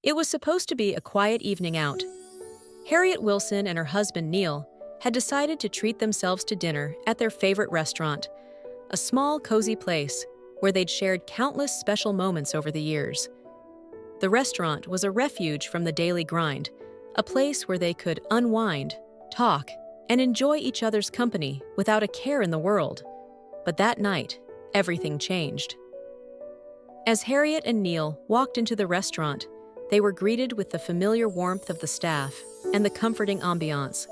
It was supposed to be a quiet evening out. Harriet Wilson and her husband Neil had decided to treat themselves to dinner at their favorite restaurant, a small, cozy place where they'd shared countless special moments over the years. The restaurant was a refuge from the daily grind, a place where they could unwind, talk, and enjoy each other's company without a care in the world. But that night, everything changed. As Harriet and Neil walked into the restaurant, they were greeted with the familiar warmth of the staff and the comforting ambiance.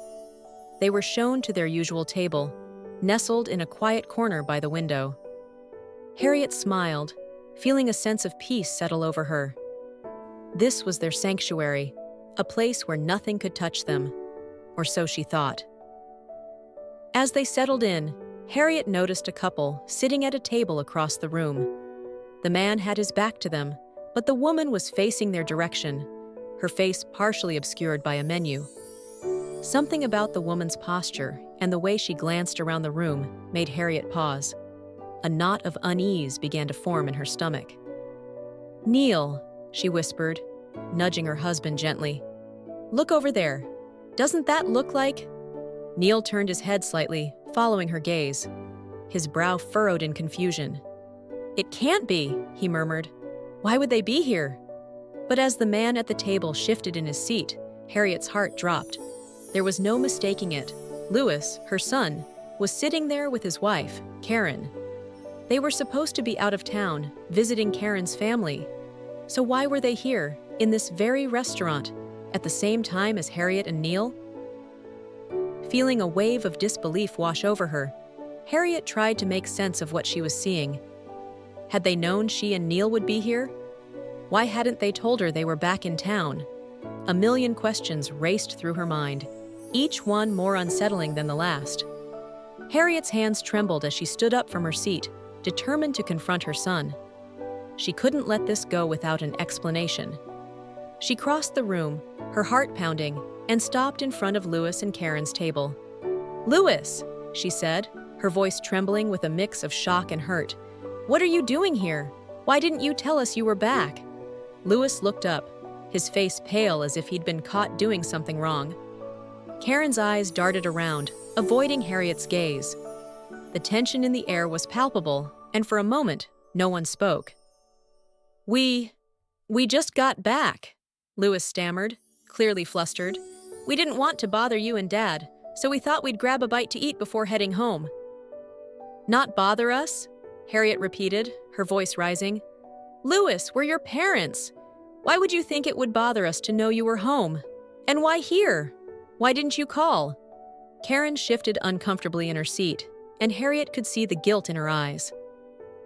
They were shown to their usual table, nestled in a quiet corner by the window. Harriet smiled, feeling a sense of peace settle over her. This was their sanctuary, a place where nothing could touch them, or so she thought. As they settled in, Harriet noticed a couple sitting at a table across the room. The man had his back to them, but the woman was facing their direction, her face partially obscured by a menu. Something about the woman's posture and the way she glanced around the room made Harriet pause. A knot of unease began to form in her stomach. "Neil," she whispered, nudging her husband gently. "Look over there. Doesn't that look like—" Neil turned his head slightly, following her gaze. His brow furrowed in confusion. "It can't be," he murmured. "Why would they be here?" But as the man at the table shifted in his seat, Harriet's heart dropped. There was no mistaking it. Louis, her son, was sitting there with his wife, Karen. They were supposed to be out of town, visiting Karen's family. So why were they here, in this very restaurant, at the same time as Harriet and Neil? Feeling a wave of disbelief wash over her, Harriet tried to make sense of what she was seeing. Had they known she and Neil would be here? Why hadn't they told her they were back in town? A million questions raced through her mind, each one more unsettling than the last. Harriet's hands trembled as she stood up from her seat, determined to confront her son. She couldn't let this go without an explanation. She crossed the room, her heart pounding, and stopped in front of Louis and Karen's table. "Louis," she said, her voice trembling with a mix of shock and hurt. "What are you doing here? Why didn't you tell us you were back?" Louis looked up, his face pale as if he'd been caught doing something wrong. Karen's eyes darted around, avoiding Harriet's gaze. The tension in the air was palpable, and for a moment, no one spoke. We just got back," Louis stammered, clearly flustered. "We didn't want to bother you and Dad, so we thought we'd grab a bite to eat before heading home." "Not bother us?" Harriet repeated, her voice rising. "Louis, we're your parents. Why would you think it would bother us to know you were home? And why here? Why didn't you call?" Karen shifted uncomfortably in her seat, and Harriet could see the guilt in her eyes.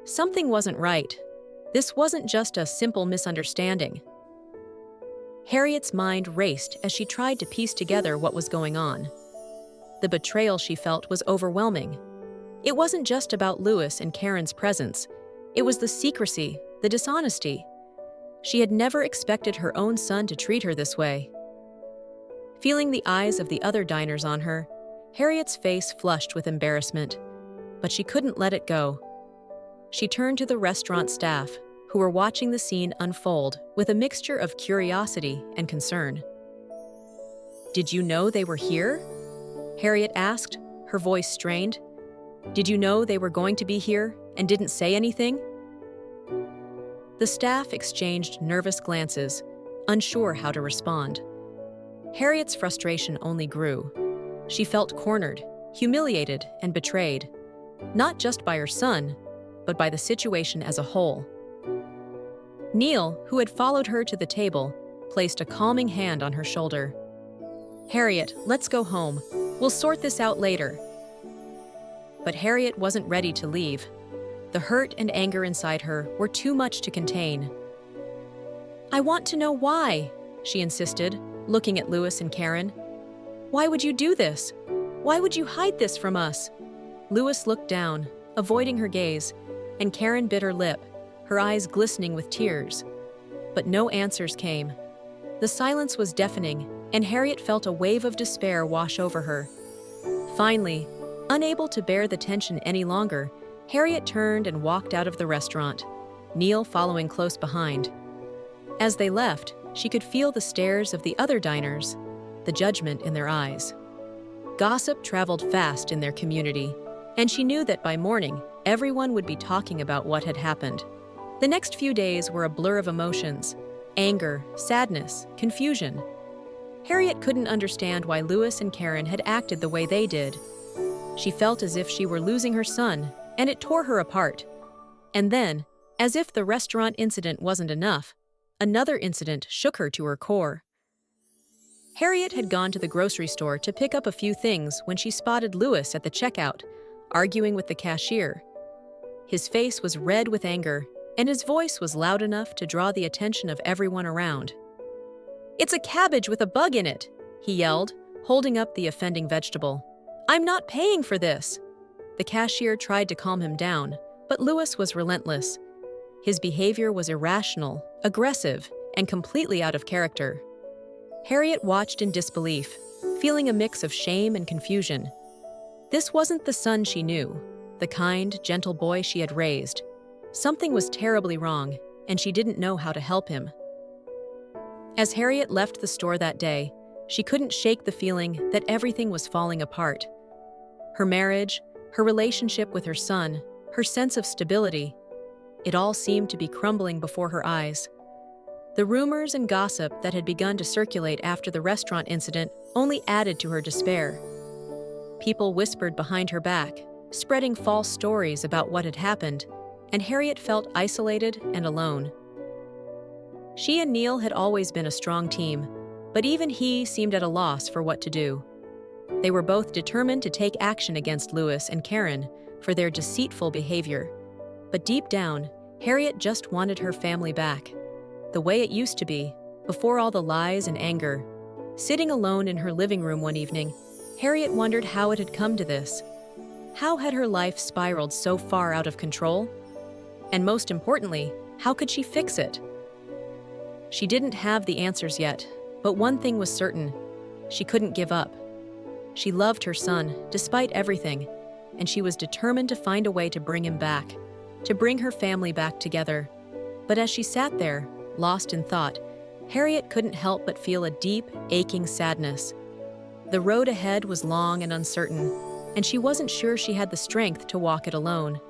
Something wasn't right. This wasn't just a simple misunderstanding. Harriet's mind raced as she tried to piece together what was going on. The betrayal she felt was overwhelming. It wasn't just about Louis and Karen's presence. It was the secrecy, the dishonesty. She had never expected her own son to treat her this way. Feeling the eyes of the other diners on her, Harriet's face flushed with embarrassment, but she couldn't let it go. She turned to the restaurant staff, who were watching the scene unfold with a mixture of curiosity and concern. "Did you know they were here?" Harriet asked, her voice strained. "Did you know they were going to be here and didn't say anything?" The staff exchanged nervous glances, unsure how to respond. Harriet's frustration only grew. She felt cornered, humiliated, and betrayed, not just by her son, but by the situation as a whole. Neil, who had followed her to the table, placed a calming hand on her shoulder. "Harriet, let's go home. We'll sort this out later." But Harriet wasn't ready to leave. The hurt and anger inside her were too much to contain. "I want to know why," she insisted, looking at Louis and Karen. "Why would you do this? Why would you hide this from us?" Louis looked down, avoiding her gaze, and Karen bit her lip, her eyes glistening with tears. But no answers came. The silence was deafening, and Harriet felt a wave of despair wash over her. Finally, unable to bear the tension any longer, Harriet turned and walked out of the restaurant, Neil following close behind. As they left, she could feel the stares of the other diners, the judgment in their eyes. Gossip traveled fast in their community, and she knew that by morning, everyone would be talking about what had happened. The next few days were a blur of emotions: anger, sadness, confusion. Harriet couldn't understand why Louis and Karen had acted the way they did. She felt as if she were losing her son, and it tore her apart. And then, as if the restaurant incident wasn't enough, another incident shook her to her core. Harriet had gone to the grocery store to pick up a few things when she spotted Louis at the checkout, arguing with the cashier. His face was red with anger, and his voice was loud enough to draw the attention of everyone around. "It's a cabbage with a bug in it," he yelled, holding up the offending vegetable. "I'm not paying for this." The cashier tried to calm him down, but Louis was relentless. His behavior was irrational, aggressive, and completely out of character. Harriet watched in disbelief, feeling a mix of shame and confusion. This wasn't the son she knew, the kind, gentle boy she had raised. Something was terribly wrong, and she didn't know how to help him. As Harriet left the store that day, she couldn't shake the feeling that everything was falling apart. Her marriage, her relationship with her son, her sense of stability, it all seemed to be crumbling before her eyes. The rumors and gossip that had begun to circulate after the restaurant incident only added to her despair. People whispered behind her back, spreading false stories about what had happened, and Harriet felt isolated and alone. She and Neil had always been a strong team, but even he seemed at a loss for what to do. They were both determined to take action against Louis and Karen for their deceitful behavior. But deep down, Harriet just wanted her family back, the way it used to be, before all the lies and anger. Sitting alone in her living room one evening, Harriet wondered how it had come to this. How had her life spiraled so far out of control? And most importantly, how could she fix it? She didn't have the answers yet, but one thing was certain: she couldn't give up. She loved her son, despite everything, and she was determined to find a way to bring him back, to bring her family back together. But as she sat there, lost in thought, Harriet couldn't help but feel a deep, aching sadness. The road ahead was long and uncertain, and she wasn't sure she had the strength to walk it alone.